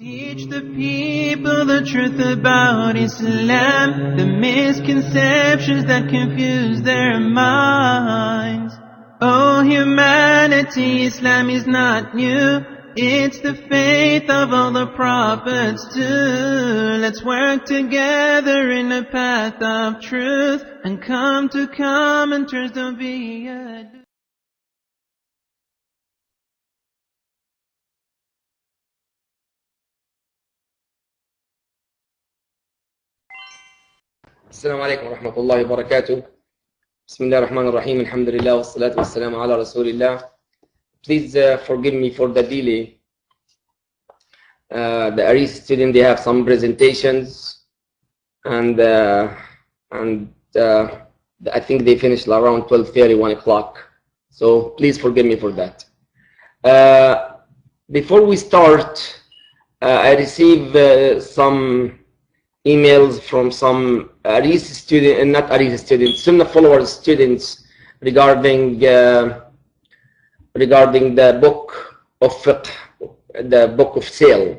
Teach the people the truth about Islam, the misconceptions that confuse their minds. Oh humanity, Islam is not new, it's the faith of all the prophets too. Let's work together in the path of truth and come to common terms, don't be a... السلام عليكم ورحمة الله وبركاته. بسم الله الرحمن الرحيم. الحمد لله والصلاة والسلام على رسول الله. Please forgive me for the delay. The Aris student, they have some presentations, and I think they finished around 12:30, 1 o'clock. So please forgive me for that. Before we start, I received some emails from some Aris students, and not Aris students, Sunnah followers students, regarding the book of Fiqh, the book of sale.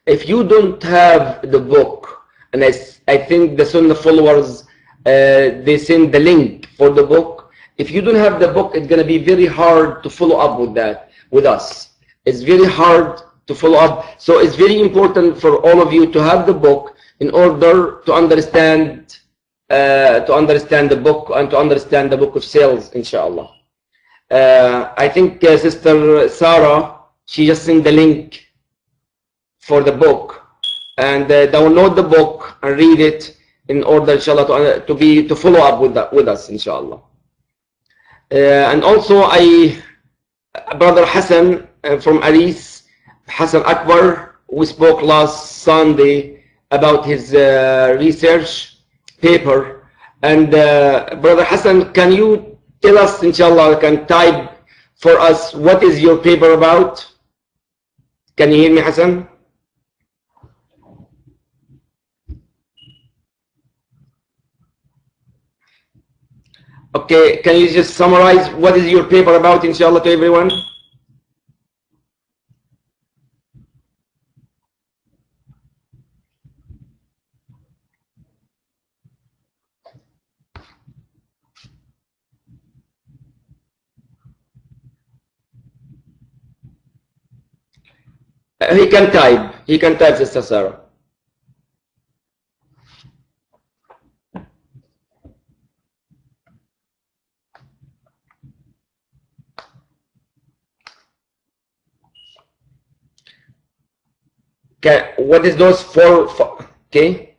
If you don't have the book, and I think the Sunnah followers, they send the link for the book. If you don't have the book, it's going to be very hard to follow up with that, with us. It's very hard to follow up. So it's very important for all of you to have the book in order to understand the book and to understand the book of sales, inshallah. I think Sister Sarah, she just sent the link for the book, and download the book and read it in order, inshallah, to follow up with us, inshallah. And also, Brother Hassan from Aris, Hassan Akbar, we spoke last Sunday about his research paper. And Brother Hassan, can you tell us, inshallah, can type for us what is your paper about? Can you hear me, Hassan? Okay, can you just summarize what is your paper about, inshallah, to everyone? He can type, Sister Sarah. Okay, what is those four? Okay.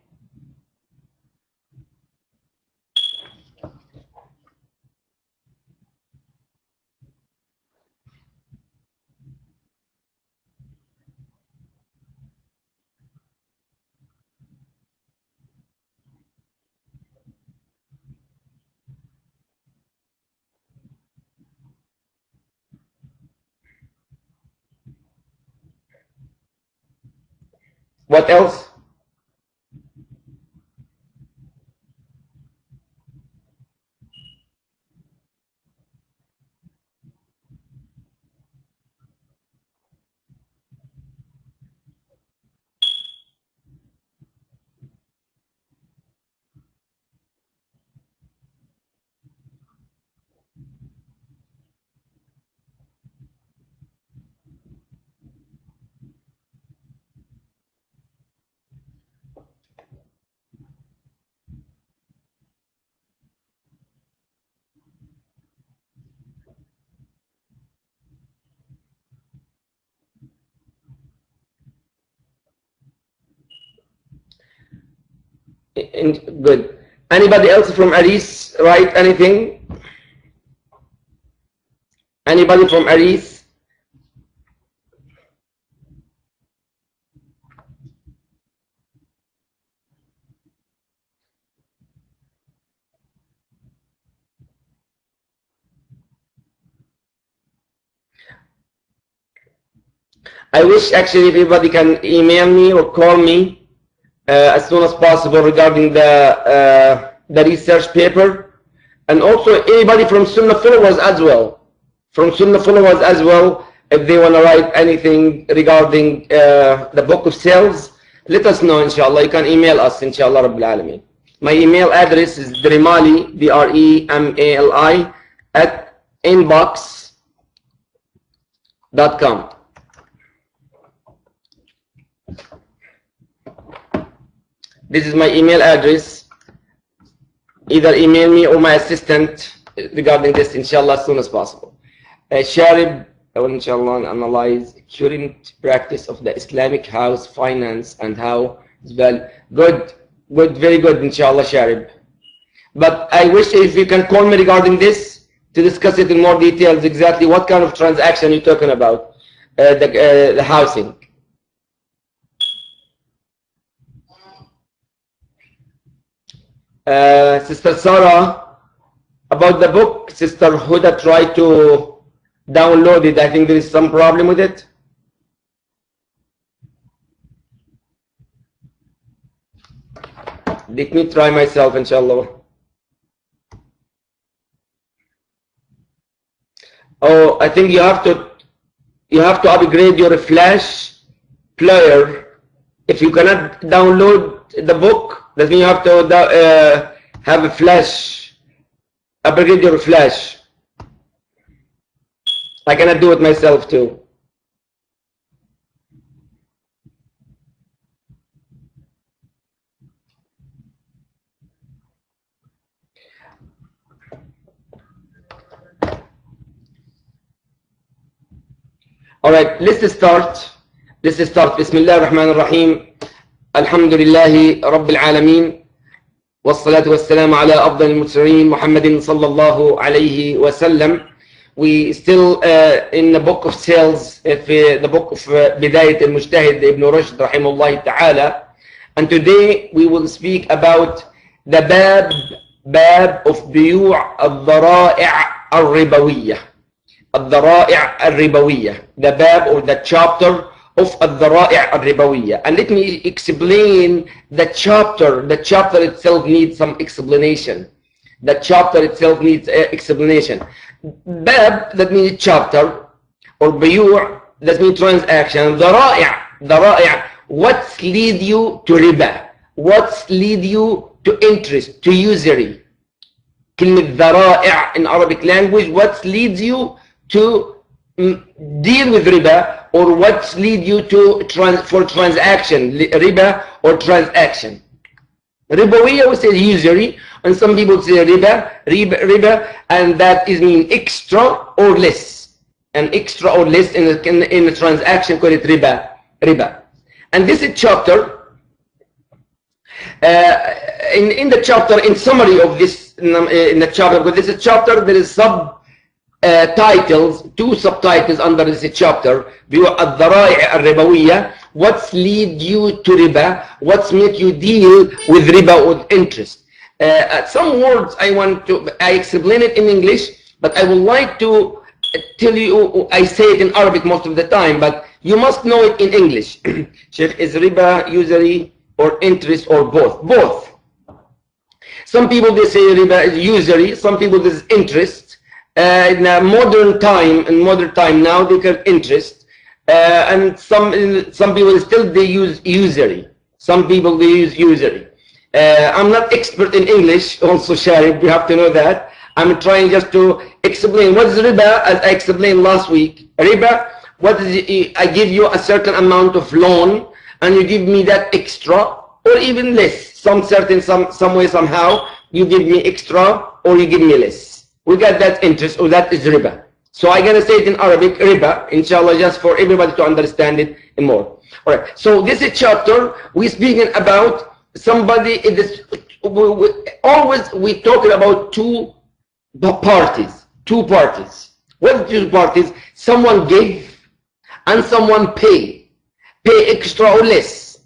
What else? Good. Anybody else from Aris write anything? Anybody from Aris? I wish actually everybody can email me or call me as soon as possible regarding the research paper, and also anybody from Sunnah followers as well. if they want to write anything regarding the book of sales, let us know, inshallah. You can email us, inshallah Rabbil Alameen. My email address is dremali, D-R-E-M-A-L-I, at inbox.com. This is my email address. Either email me or my assistant regarding this, inshallah, as soon as possible. Sharib, I will, inshallah, analyze current practice of the Islamic house finance and how it's well. Good, very good, inshallah, Sharib. But I wish if you can call me regarding this to discuss it in more details, exactly what kind of transaction you're talking about, the housing. Sister Sarah, about the book, Sister Huda tried to download it. I think there is some problem with it. Let me try myself, inshallah. Oh, I think you have to upgrade your flash player. If you cannot download the book, that means you have to have a flash. Upgrade your flash. I cannot do it myself too. All right, let's start. Bismillah ar-Rahman ar-Rahim. Alhamdulillahi Rabbil Alameen. والصلاة والسلام على أفضل المرسلين محمد صلى الله عليه وسلم. We still in the book of sales, the book of بداية المجتهد ابن رشد رحمه الله تعالى, and today we will speak about the bab of بيوع الذرائع الربوية. الذرائع الربوية, the bab or the chapter of الذرائع الربوية. And let me explain the chapter. The chapter itself needs some explanation. The chapter itself needs explanation. Bab, that means chapter, or بيوع, that means transaction. ذرائع, what lead you to riba? What lead you to interest, to usury? كلمة ذرائع in Arabic language, what leads you to deal with riba, or what lead you to for transaction, riba or transaction. Ribawiya, we say usury, and some people say riba, and that is mean extra or less. And extra or less in a transaction, call it riba. And this is chapter. In the chapter, in summary of this, in the chapter, because this is chapter, there is titles, two subtitles under this chapter. الذرائع الربوية, what's lead you to riba, what's make you deal with riba with interest. Some words I explain it in English, but I would like to tell you, I say it in Arabic most of the time, but you must know it in English. Sheikh, is riba usury or interest or both? Both. Some people they say riba is usury, some people this is interest. In modern time now they call interest, and some people still they use usury. Some people they use usury. I'm not expert in English, also Sharif, you have to know that. I'm trying just to explain what is riba, as I explained last week. Riba, what is it? I give you a certain amount of loan, and you give me that extra, or even less. Some way, somehow, you give me extra, or you give me less. We got that interest, or that is riba. So I'm going to say it in Arabic, riba, inshallah, just for everybody to understand it more. All right. So this is chapter, we're speaking about somebody, always we're talking about two parties. What are two parties? Someone give and someone pay extra or less.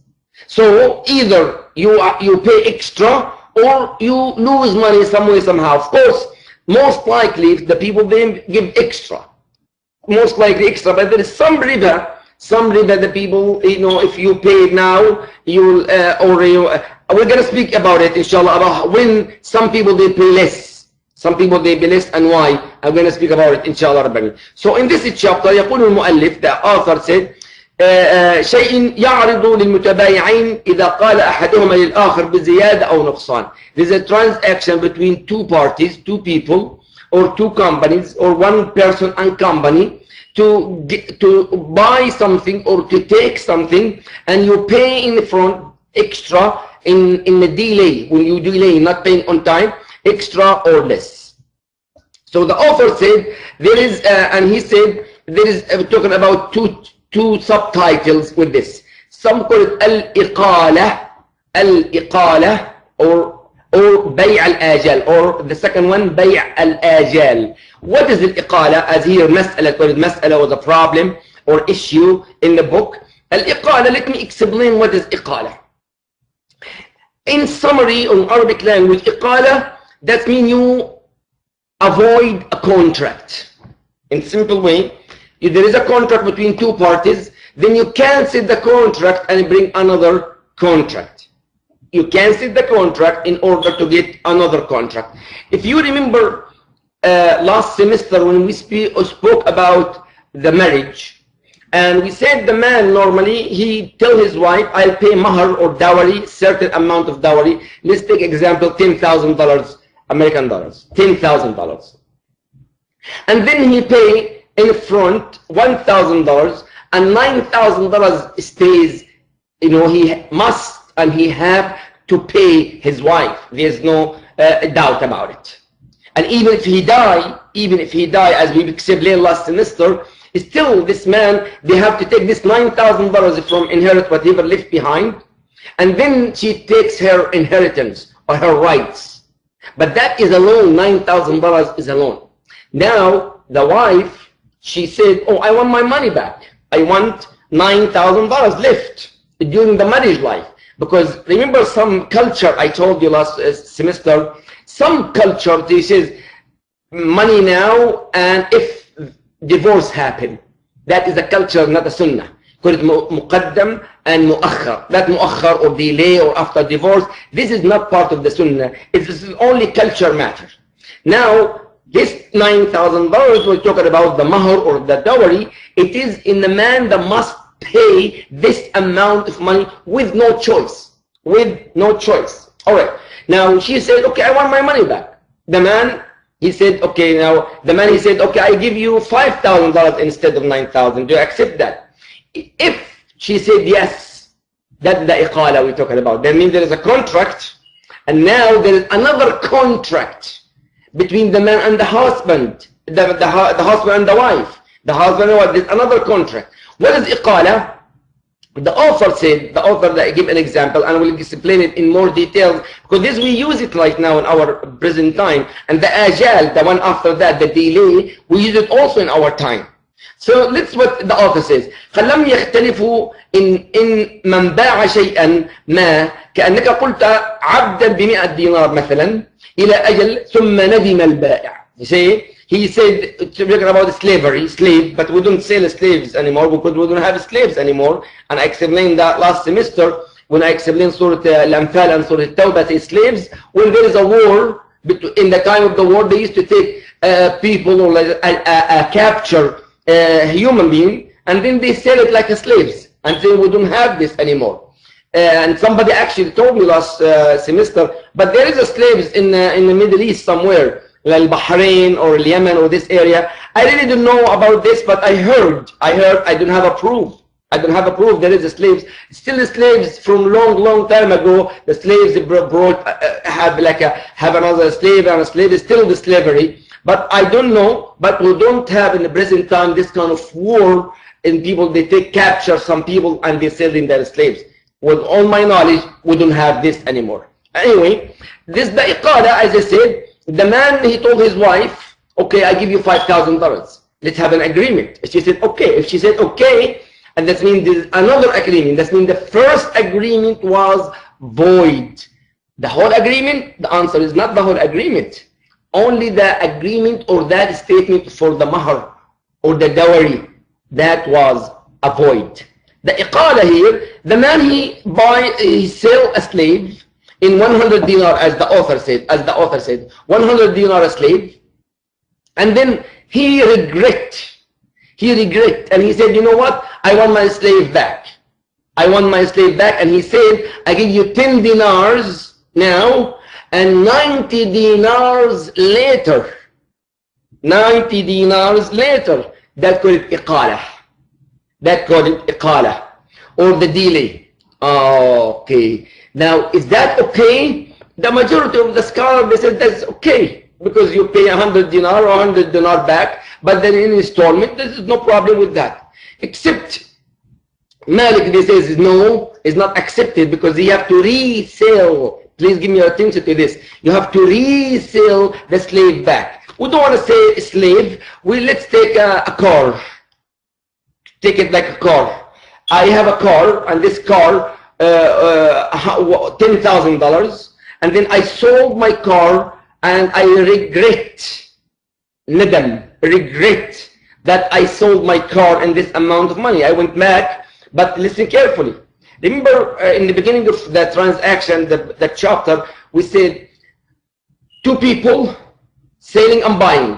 So either you pay extra or you lose money some way, somehow. Of course, most likely the people they give extra, most likely extra, but there is some riba the people, if you pay it now, you'll we're going to speak about it inshallah, about when some people they pay less, Some people they blessed and why. I'm going to speak about it inshallah rabbani. So in this chapter يقول المؤلف, the author said, شيء يعرض للمتبايعين إذا قال أحدهما للآخر بزيادة أو نقصان. There's a transaction between two parties, two people, or two companies, or one person and company to buy something or to take something, and you pay in the front extra in the delay, when you delay, not paying on time, extra or less. So the author said there is, and he said there is talking about two subtitles with this. Some call it al-iqala or bay' al-ajal, or the second one bay' al-ajal. What is al-iqala? As here mas'ala, called mas'ala was a problem or issue in the book. Al-iqala, let me explain what is iqala. In summary, in Arabic language, iqala, that means you avoid a contract. In simple way, if there is a contract between two parties, then you cancel the contract and bring another contract. You cancel the contract in order to get another contract. If you remember last semester when we spoke about the marriage, and we said the man normally, he tell his wife, I'll pay mahar or dowry, certain amount of dowry. Let's take example, $10,000 American dollars, $10,000. And then he pay in front $1,000 and $9,000 stays, he must and he have to pay his wife. There's no doubt about it. And even if he die, as we explained last semester, still this man, they have to take this $9,000 from inherit whatever left behind, and then she takes her inheritance or her rights. But that is a loan. $9,000 is a loan. Now the wife, she said, oh, I want my money back. I want $9,000 left during the marriage life. Because remember some culture, I told you last semester, some culture, they says money now, and if divorce happen, that is a culture, not a sunnah. Call it muqaddam and muakhar. That muakhar or delay or after divorce, this is not part of the sunnah. It's only culture matter. Now, this $9,000 we're talking about, the mahar or the dowry, it is in the man that must pay this amount of money with no choice. With no choice. All right. Now she said, okay, I want my money back. The man, he said, okay, now the man, he said, okay, I give you $5,000 instead of $9,000. Do you accept that? If she said yes, that's the iqala we're talking about. That means there is a contract, and now there is another contract between the man and the husband, the husband and the wife. The husband and wife, there's another contract. What is iqala? The author said, the author that I give an example, and we'll explain it in more detail, because this we use it right now in our present time, and the ajal, the one after that, the delay, we use it also in our time. So let's what the author says. فَلَمْ يَخْتَلِفُوا إن من باع شيئا ما كأنك قلت عبدا ب100 دينار مثلا إلى أجل ثم ندم البائع. You see, he said, talking about slavery, slave, but we don't sell slaves anymore because we don't have slaves anymore. And I explained that last semester when I explained Surah Al-Anfal and Surah Al-Tawbah, say slaves, when there is a war, in the time of the war, they used to take people or capture human being, and then they sell it like slaves, and say we don't have this anymore. And somebody actually told me last semester, but there is a slaves in the Middle East somewhere, like Bahrain or Yemen or this area. I really don't know about this, but I heard, I don't have a proof. I don't have a proof there is a slaves. Still the slaves from long time ago, the slaves brought, have another slave, and a slave is still the slavery. But I don't know, but we don't have in the present time this kind of war in people, they capture some people and they sell them their slaves. With all my knowledge, we don't have this anymore. Anyway, this the iqala, as I said, the man, he told his wife, okay, I give you $5,000. Let's have an agreement. She said, okay. If she said, okay, and that means there's another agreement. That means the first agreement was void. The whole agreement, the answer is not the whole agreement. Only the agreement or that statement for the mahar or the dowry, that was a void. The iqala here, the man he sell a slave, in 100 dinar, as the author said, 100 dinar a slave, and then he regret, and he said, you know what, I want my slave back. And he said, I give you 10 dinars now, and 90 dinars later, that call it iqalah, or the delay. Okay. Now, is that okay? The majority of the scholars, they said that's okay, because you pay 100 dinar or 100 dinar back, but then in installment, there is no problem with that. Except Malik, they says no, is not accepted, because you have to resell. Please give me your attention to this. You have to resell the slave back. We don't want to say slave. Let's take a car. Take it like a car. I have a car, and this car, $10,000, and then I sold my car, and I regret that I sold my car in this amount of money. I went back, but listen carefully. Remember, in the beginning of the transaction, the chapter, we said two people selling and buying.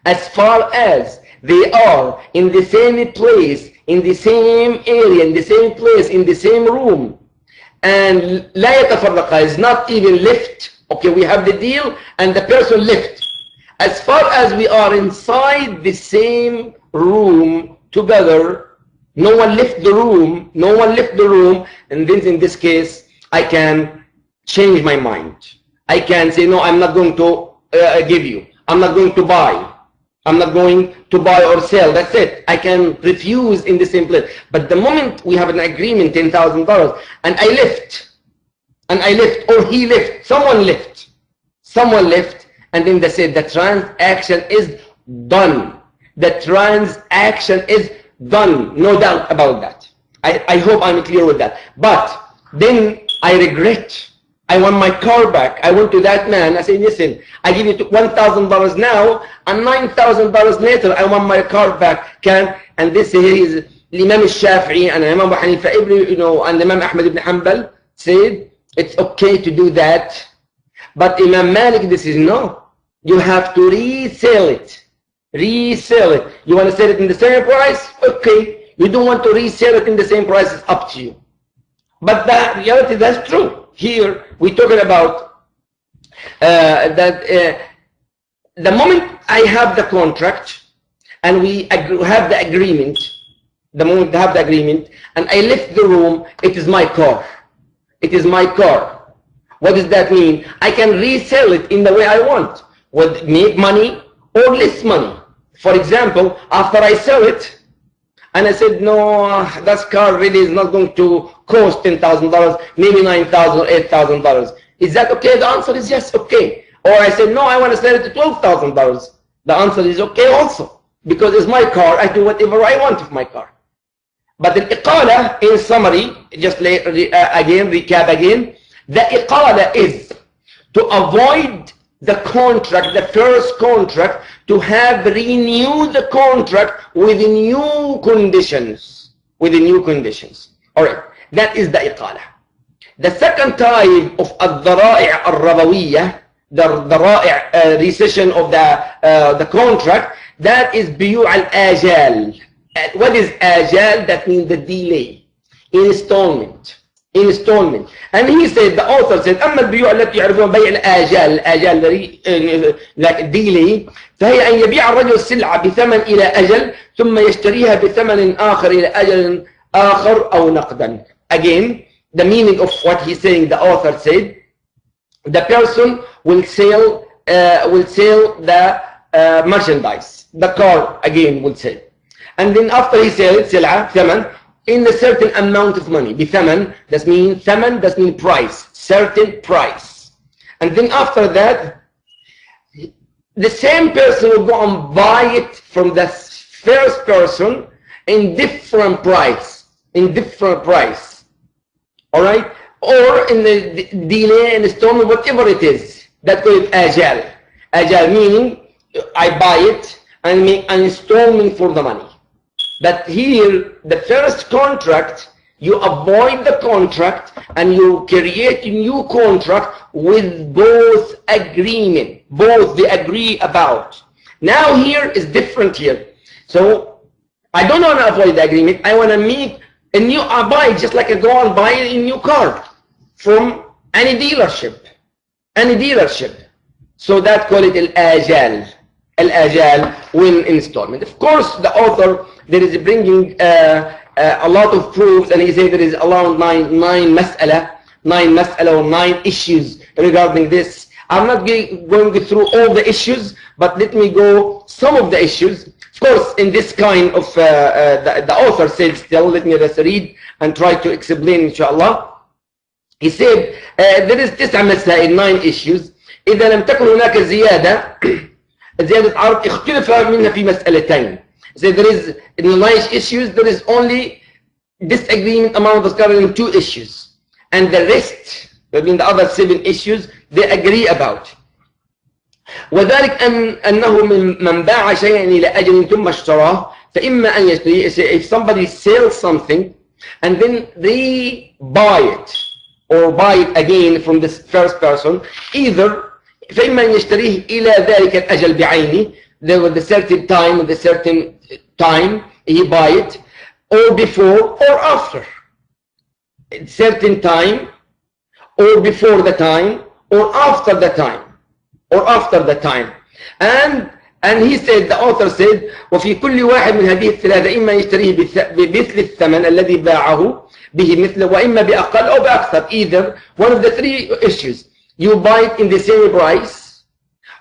As far as they are in the same place, in the same area, in the same place, in the same room, and لا يتفرقا is not even left. Okay, we have the deal and the person left. As far as we are inside the same room together, no one left the room, and then in this case, I can change my mind. I can say, no, I'm not going to give you. I'm not going to buy. Or sell. That's it. I can refuse in the same place. But the moment we have an agreement, $10,000, and I left, or he left, someone left, and then they said the transaction is done. No doubt about that. I hope I'm clear with that. But then I regret. I want my car back. I went to that man. I said, listen, I give you $1,000 now, and $9,000 later, I want my car back. And this here is Imam al-Shafi'i and Imam Abu Hanifa, and Imam Ahmad ibn Hanbal said, it's okay to do that. But Imam Malik, this is no. You have to resell it. You want to sell it in the same price? Okay. You don't want to resell it in the same price, it's up to you. But the reality, that's true. Here, we're talking about that the moment I have the contract and we have the agreement, and I left the room, it is my car. What does that mean? I can resell it in the way I want, with make money or less money. For example, after I sell it, and I said, no, that car really is not going to cost $10,000, maybe $9,000 or $8,000. Is that okay? The answer is yes, okay. Or I said, no, I want to sell it to $12,000. The answer is okay also. Because it's my car, I do whatever I want with my car. But the iqala, in summary, just recap again, the iqala is to avoid the contract, the first contract, to have renewed the contract with new conditions. All right, that is the iqala. The second type of al-dhara'i' al-rabawiyah, the dhara'i' recession of the contract, that is biyu' al-ajal. What is ajal? That means the delay, installment. And he said, the author said, أما البيوع التي يعرفون بيع الآجال like delay, فهي أن يبيع الرجل السلعة بثمن إلى أجل ثم يشتريها بثمن آخر إلى أجل آخر أو نقدا. Again, the meaning of what he's saying, the author said, the person will sell the merchandise, the car again will sell, and then after he sells سلعة ثمن in a certain amount of money, بثمن, that means ثمن, that means price, certain price, and then after that the same person will go and buy it from the first person in different price, all right, or in the delay, installment, whatever it is, that called ajal. Ajal meaning I buy it and make an installment for the money. But here, the first contract you avoid the contract and you create a new contract with both agreement, both they agree about. Now here is different here. So I don't want to avoid the agreement. I want to make a new, I buy just like I go and buy a new car from any dealership. So that call it al-ajal when installment. Of course, the author there is bringing a lot of proofs, and he said there is around nine mas'ala or 9 issues regarding this. I'm not going through all the issues, but let me go some of the issues. Of course, in this kind of the author said still, let me just read and try to explain inshallah. He said there is 9 مسائل, 9 issues. إذا لم تكن هناك زيادة عرض اختلف منها في مسألتين. So there is in the 9 issues there is only disagreement among the scholars in 2 issues, and the rest, between the other 7 issues, they agree about. وذلك أنه من باع شيئا إلى أجل ثم اشتراه فإما أن يشتري. If somebody sells something and then they buy it or buy it again from this first person, either فإما أن يشتريه إلى ذلك الأجل بعينه, there was a certain time, with a certain time he buy it, or before or after, certain time, or before the time, or after the time, and he said, the author said, وفي كل واحد من هذه الثلاثة إما يشتريه بمثل الثمن الذي باعه به مثله وإما بأقل أو بأكثر. Either one of the 3 issues, you buy it in the same price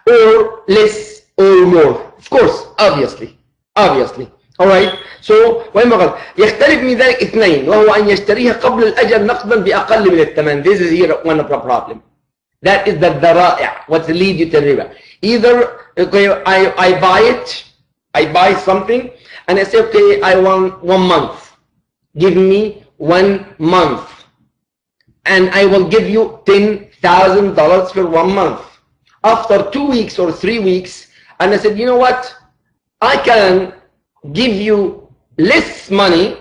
or less or more. Of course, obviously. Alright, so وإما غلط يختلف من ذلك 2 وهو أن يشتريها قبل الأجل نقدا بأقل من الثمن. This is here one of the problem. That is the ذرائع, what lead you to riba. Either okay, I buy something and I say, okay, I want 1 month. Give me 1 month and I will give you $10,000 for 1 month. After 2 weeks or 3 weeks, and I said, you know what, I can give you less money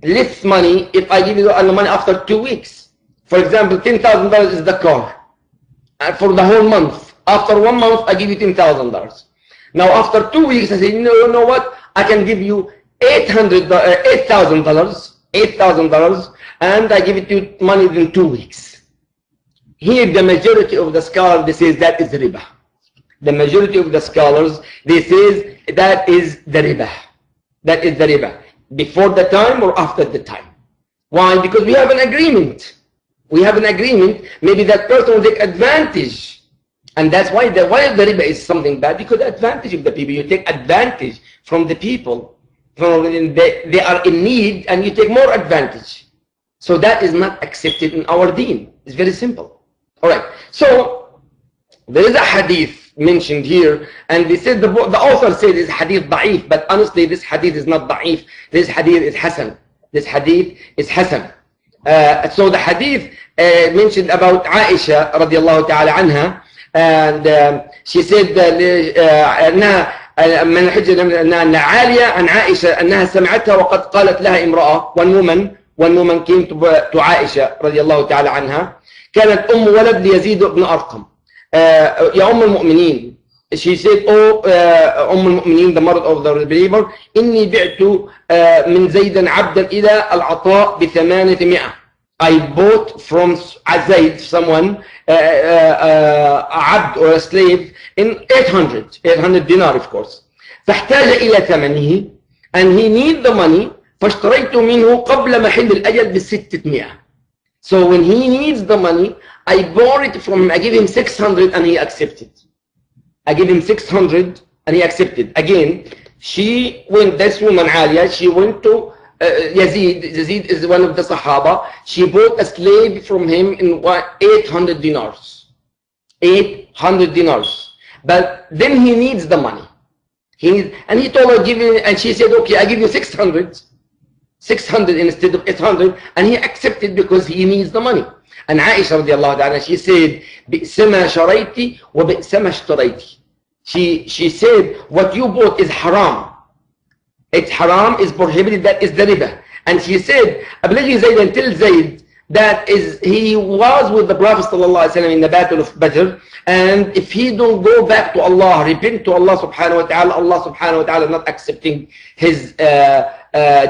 if I give you the money after 2 weeks. For example, $10,000 is the car for the whole month. After 1 month, I give you $10,000. Now after 2 weeks, I say, you know what, I can give you $8,000, and I give it to you money within 2 weeks. Here, the majority of the scholars, they say that is riba. The majority of the scholars, they say that is the riba. That is the riba. Before the time or after the time. Why? Because we have an agreement. Maybe that person will take advantage. And that's why the riba is something bad, because the advantage of the people. You take advantage from the people. They are in need and you take more advantage. So that is not accepted in our deen. It's very simple. Alright, so there is a hadith mentioned here, and they said the author said this hadith da'if, but honestly this hadith is not da'if. This hadith is hasan. So the hadith mentioned about Aisha radiallahu ta'ala anha, and she said أنها من الحجة أن عالية عن عائشة أنها سمعتها وقد قالت لها امرأة, one woman came to Aisha radiallahu ta'ala anha, كانت ولد ليزيد بن أرقم. يا المؤمنين, she said, المؤمنين, the mother of the believer, إني بعت من زيد عبدا إلى العطاء ب800. I bought from Zayd, someone, a abd or a slave, in 800 dinar, of course. فاحتاج إلى ثمنه, and he need the money. فاشتريت منه قبل محل الأجل ب600. So when he needs the money, I bought it from him. I give him 600 and he accepted. Again, she went, this woman Alia, she went to Yazid is one of the Sahaba. She bought a slave from him in 800 dinars. But then he needs the money. And he told her, and she said, okay, I give you 600 instead of 800, and he accepted because he needs the money. And Aisha radiallahu ta'ala, she said, بِئْسَ مَا شَرَيْتِ وَبِئْسَ مَا اشْتَرَيْتِ. She said, what you bought is haram. It's haram, is prohibited, that is the riba. And she said, أبلغي زيد and tell Zayd that he was with the Prophet ﷺ in the battle of Badr, and if he don't go back to Allah, repent to Allah subhanahu wa ta'ala, Allah subhanahu wa ta'ala not accepting his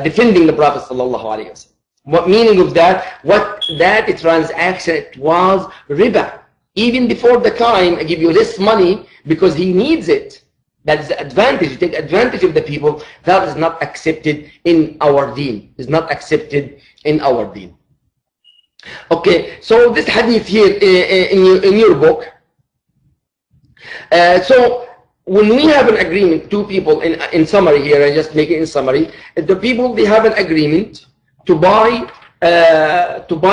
defending the Prophet ﷺ. What meaning of that? What that transaction, it was riba. Even before the time, I give you this money because he needs it. That is the advantage. You take advantage of the people. That is not accepted in our deen. Is not accepted in our deen. Okay, so this hadith here in your book. So when we have an agreement, two people, in summary here, I just make it in summary. The people, they have an agreement to buy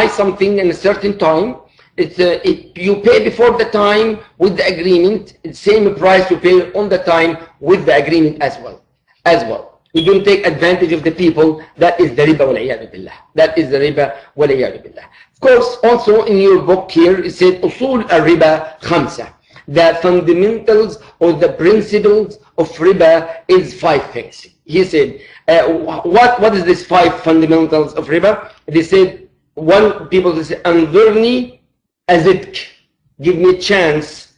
something in a certain time. You pay before the time with the agreement, the same price you pay on the time with the agreement as well. You don't take advantage of the people. That is the riba wal-iyadu billah. That is the riba wal-iyadu billah. Of course, also in your book here, it said usul al-riba khamsa. The fundamentals or the principles of riba is 5 things. He said, what is this 5 fundamentals of riba? They said, people say, anzurni azidk. Give me a chance,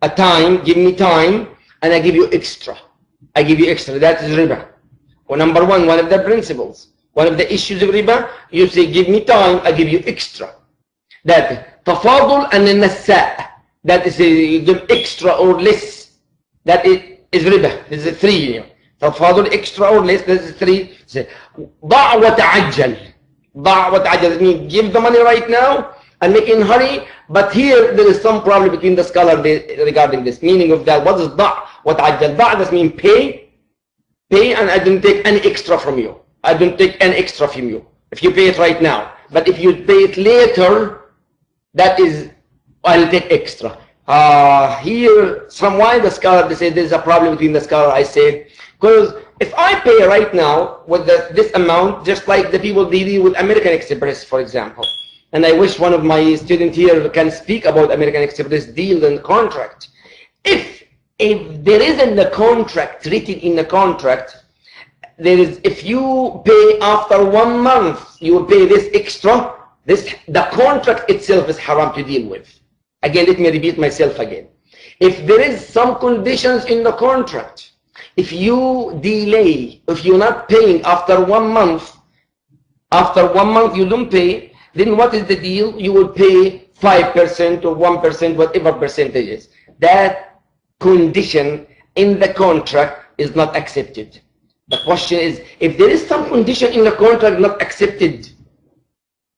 a time, give me time, and I give you extra. I give you extra. That is riba. Well, number one of the principles, one of the issues of riba, you say, give me time, I give you extra. That tafadul and nassa. That is you give extra or less. That is riba. This is 3 here. Tafadul, extra or less. This is 3. ضع وتعجل. ضع وتعجل means give the money right now and make in hurry. But here there is some problem between the scholar regarding this. Meaning of that, what is ضع وتعجل? ضع does mean pay, and I don't take any extra from you. I don't take any extra from you. If you pay it right now. But if you pay it later, that is, I'll take extra. Here, from why the scholar, they say there's a problem between the scholar, I say, because if I pay right now with this amount, just like the people deal with American Express, for example, and I wish one of my students here can speak about American Express deal and contract. If there is in the contract, written in the contract, there is, if you pay after 1 month, you will pay this extra. The contract itself is haram to deal with. Again, let me repeat myself again. If there is some conditions in the contract, if you delay, if you're not paying after 1 month, you don't pay, then what is the deal? You will pay 5% or 1%, whatever percentage is. That condition in the contract is not accepted. The question is, if there is some condition in the contract not accepted,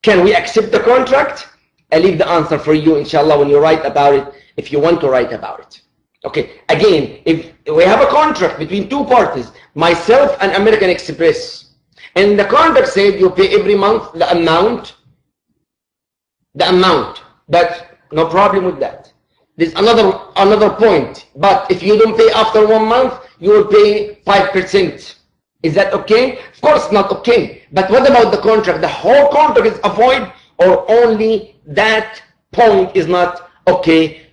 can we accept the contract? I leave the answer for you, inshallah, when you write about it, if you want to write about it. Okay, again, if we have a contract between 2 parties, myself and American Express, and the contract said you pay every month the amount, that's no problem with that. There's another point, but if you don't pay after 1 month, you will pay 5%. Is that okay? Of course not okay. But what about the contract? The whole contract is avoid, or only that point is not okay?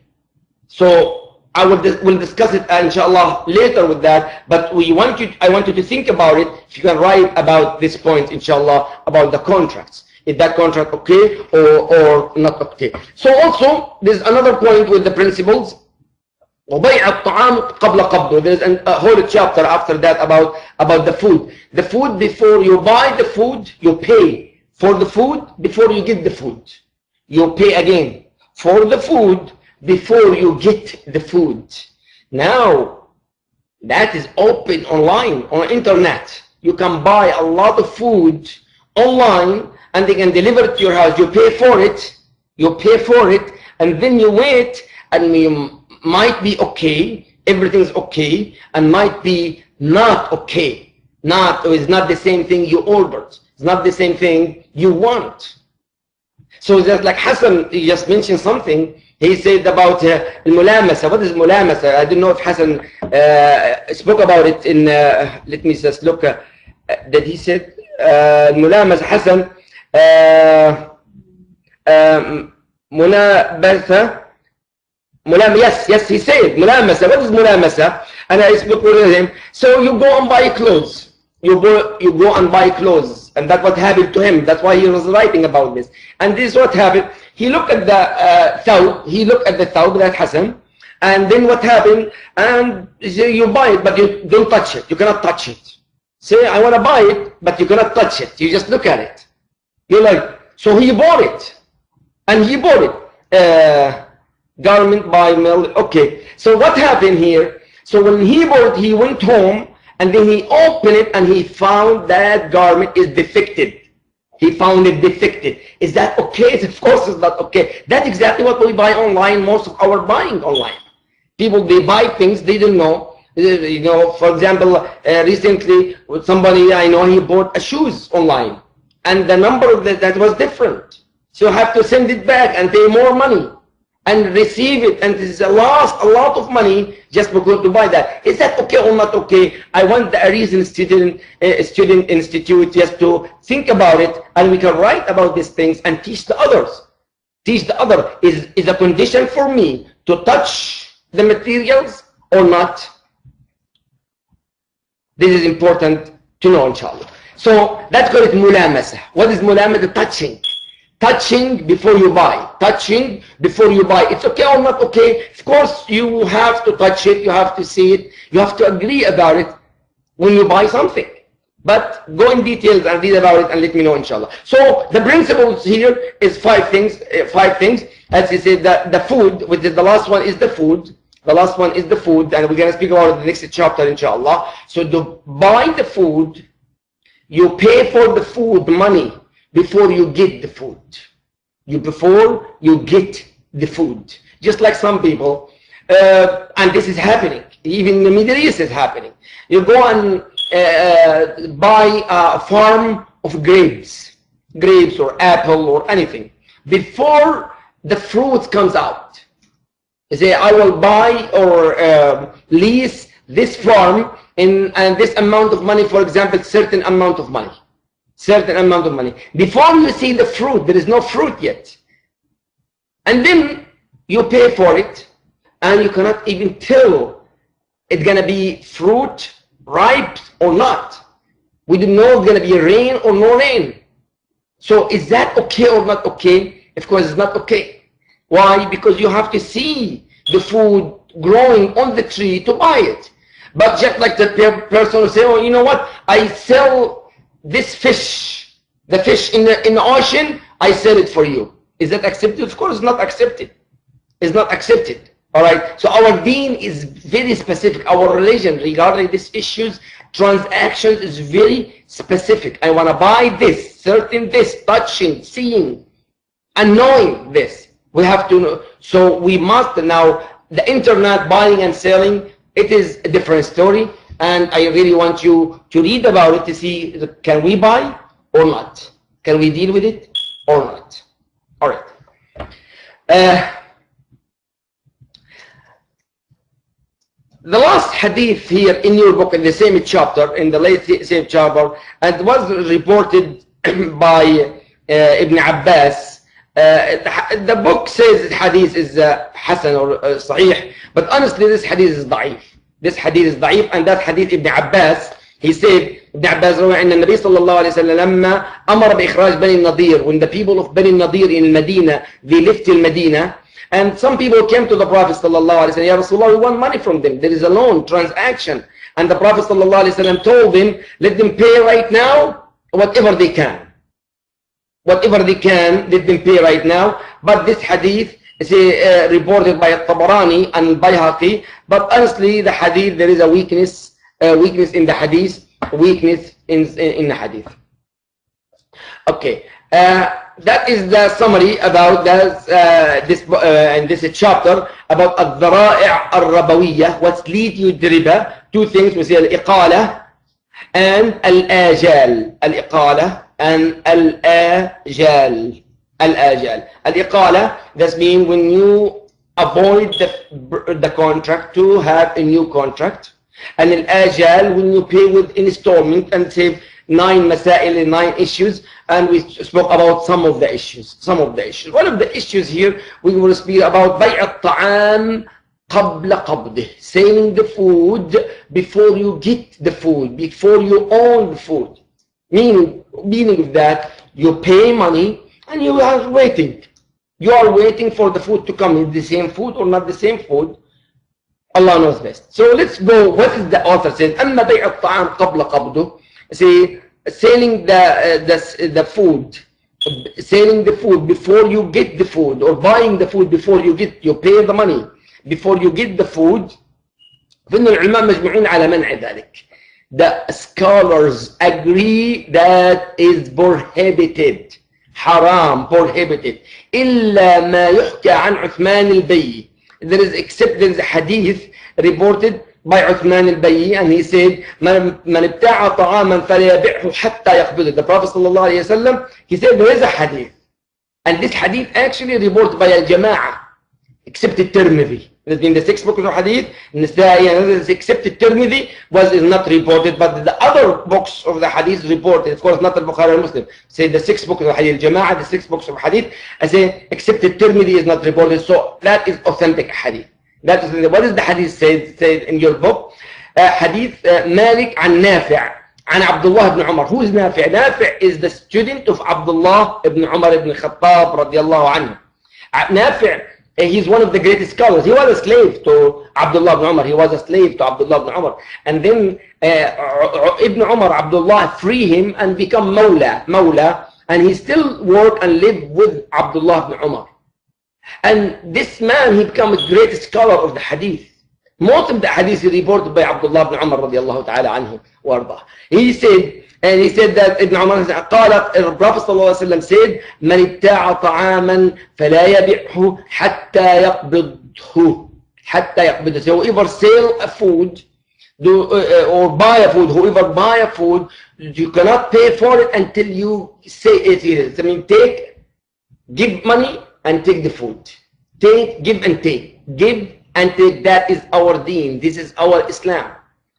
So I will discuss it inshallah later with that, but I want you to think about it. If you can write about this point inshallah about the contracts. Is that contract okay or not okay? So also there's another point with the principles. وَبَيْعَ الطَّعَامُ قَبْلَ قَبْضُ. There's a whole chapter after that about the food. The food, before you buy the food, you pay for the food before you get the food. You pay again for the food before you get the food. Now, that is open online, on internet. You can buy a lot of food online and they can deliver it to your house. You pay for it, and then you wait, and you might be okay, everything's okay, and might be not okay. It's not the same thing you ordered. It's not the same thing you want. So just like Hassan, he just mentioned something. He said about al-mulamasa. What is mulamasa? I don't know if Hassan spoke about it in, let me just look, that he said, mulamasa, Hassan, munabasa. Yes, he said mulamasa. What is mulamasa? And I spoke with him. So you go and buy clothes. You go and buy clothes. And that's what happened to him. That's why he was writing about this. And this is what happened. He looked at the thawb. He looked at the thawb, that Hassan. And then what happened? And you buy it, but you don't touch it. You cannot touch it. Say, I want to buy it, but you cannot touch it. You just look at it. You're like, so he bought it. And he bought it. Garment by mail. Okay. So what happened here? So when he bought it, he went home. And then he opened it and he found that garment is defected. He found it defected. Is that okay? Of course it's not okay. That's exactly what we buy online, most of our buying online. People, they buy things they don't know. You know, for example, recently with somebody I know, he bought shoes online. And the number of that was different. So you have to send it back and pay more money. And receive it, and this is a lot of money just because to buy that. Is that okay or not okay? I want the Reason Student Institute just to think about it, and we can write about these things and teach the others. Teach the other. Is a condition for me to touch the materials or not? This is important to know, inshallah. So let's call it mulamasa. What is mulamasa? Touching. Touching before you buy. Touching before you buy. It's okay or not okay? Of course, you have to touch it. You have to see it. You have to agree about it when you buy something. But go in details and read about it and let me know, inshallah. So the principles here is five things. As you said, the food, which is the last one, is the food. The last one is the food, and we're going to speak about it in the next chapter, inshallah. So to buy the food, you pay for the food money before you get the food. Before you get the food. Just like some people, and this is happening. Even in the Middle East is happening. You go and buy a farm of grapes or apple or anything. Before the fruit comes out, you say, I will buy or lease this farm and this amount of money, for example, certain amount of money. Before you see the fruit, there is no fruit yet. And then you pay for it, and you cannot even tell it's going to be fruit, ripe or not. We don't know it's going to be rain or no rain. So is that okay or not okay? Of course it's not okay. Why? Because you have to see the food growing on the tree to buy it. But just like the person will say, oh, you know what? I sell this fish, the fish in the ocean, I sell it for you. Is that accepted? Of course it's not accepted. It's not accepted. All right. So our deen is very specific. Our religion regarding these issues, transactions, is very specific. I want to buy this, certain this, touching, seeing, and knowing this. We have to know. So we must now, the internet buying and selling, it is a different story. And I really want you to read about it to see, can we buy or not? Can we deal with it or not? All right. The last hadith here in your book, in the same chapter, in the same chapter, and was reported by Ibn Abbas. The book says the hadith is Hasan or Sahih, but honestly this hadith is da'if. This hadith is da'if, and that hadith Ibn Abbas, he said, Ibn Abbas روى أن النبي صلى الله عليه وسلم لما أمر بإخراج بني النضير, when the people of Bani Nadir in Medina, they left in Medina, and some people came to the Prophet صلى الله عليه وسلم, Ya Rasulullah, we want money from them, there is a loan, transaction, and the Prophet صلى الله عليه وسلم told them, let them pay right now whatever they can. Whatever they can, let them pay right now. But this hadith is reported by Tabarani and Bayhaqi, but honestly the hadith, there is a weakness in the hadith, in the hadith. Okay, that is the summary about this in this chapter about al-dhara'i' al-rabawiyya, what lead you to riba. Two things, we say al-iqala and al-ajal. Al-iqala and al-ajal. Al-ajal. Al-iqala, that means when you avoid the contract to have a new contract. And al-ajal, when you pay with installment and save 9 masail, 9 issues, and we spoke about some of the issues. One of the issues here, we will speak about bay' al-ta'am qabla qabdih, selling the food before you get the food, before you own the food. Meaning of that, you pay money and you are waiting. You are waiting for the food to come. Is the same food or not the same food? Allah knows best. So let's go. What is the author says? أما بيع الطعام قبل قبضه. See, selling the food, selling the food before you get the food, or buying the food before you pay the money before you get the food. فإن العلماء مجمعون على منع ذلك. The scholars agree that is prohibited. حرام, prohibited. إلا ما يحكى عن عثمان البيي. There is a hadith reported by Uthman al-Bayyi, and he said, من ابتاع طعاما فلا يبيعه حتى يقبضه. The Prophet sallallahu alayhi wa sallam, he said there is a hadith, and this hadith actually reported by al-Jama'ah, except Tirmidhi. That in the 6 books of hadith, Nasa'i, except Tirmidhi is not reported, but the other books of the hadith reported. Of course, not al-Bukhari or Muslim. Say the 6 books of hadith, Jama'ah, the 6 books of hadith, I say except Tirmidhi is not reported. So that is authentic hadith. That is what is the hadith said in your book? Hadith Malik عن نافع عن عبد الله بن عمر. Who is نافع? نافع is the student of Abdullah ibn Umar ibn Khattab radiyallahu anhu. نافع, he's one of the greatest scholars. He was a slave to Abdullah ibn Umar. He was a slave to Abdullah ibn Umar. And then Ibn Umar, Abdullah, free him and become Mawla. And he still work and live with Abdullah ibn Umar. And this man, he became a great scholar of the hadith. Most of the hadith is reported by Abdullah ibn Umar radiallahu ta'ala anhu warḍah. He said that Ibn Umar قال, the Prophet sallallahu alayhi wa sallam said, من ابتاع طعاما فلا يبيعه حتى يقبضه. حتى يقبضه. So whoever sell a food or buy a food, whoever buy a food, you cannot pay for it until you say it is. I mean, give money and take the food. Give and take. Give and take. That is our deen. This is our Islam.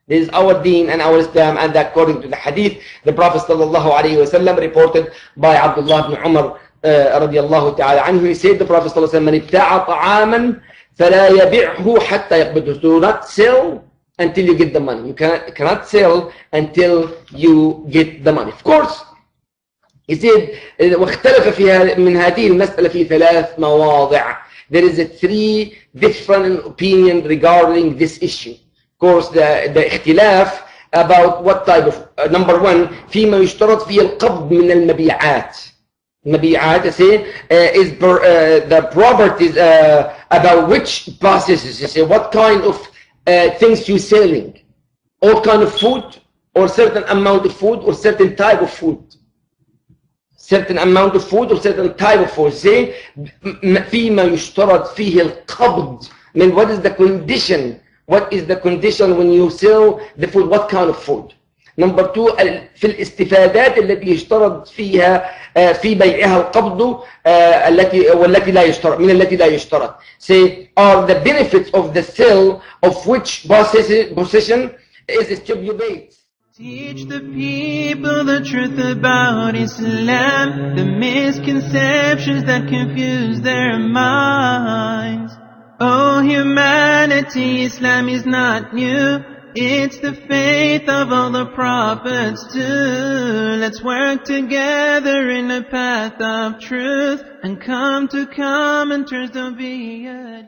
This is our deen and our Islam. And according to the hadith, the Prophet sallallahu alayhi wa sallam reported by Abdullah ibn Umar radiyallahu ta'ala anhu, he said, the Prophet sallallahu alayhi wa sallam, من ابتاع طعاما فلا يبيعه حتى يقبضه. Do not sell until you get the money. You cannot sell until you get the money. Of course, he said, واختلف فيها من هذه المسألة في 3 مواضع. There is 3 different opinions regarding this issue. Of course, the اختلاف about what type of, number 1, فيما يشترط فيه القبض من المبيعات. المبيعات, I say, is the properties about which processes, you say, what kind of things you selling, all kind of food, or certain amount of food, or certain type of food. Certain amount of food or certain type of food. Say, فيما يشترط فيه القبض. I mean, what is the condition? What is the condition when you sell the food? What kind of food? Number 2, في الاستفادات التي يشترط فيها في بيعها القبض والتي لا يشترط, من التي لا يشترط. Say, are the benefits of the sale of which possession is stipulated. Teach the people the truth about Islam, the misconceptions that confuse their minds. Oh humanity, Islam is not new. It's the faith of all the prophets too. Let's work together in the path of truth and come to common terms, don't be a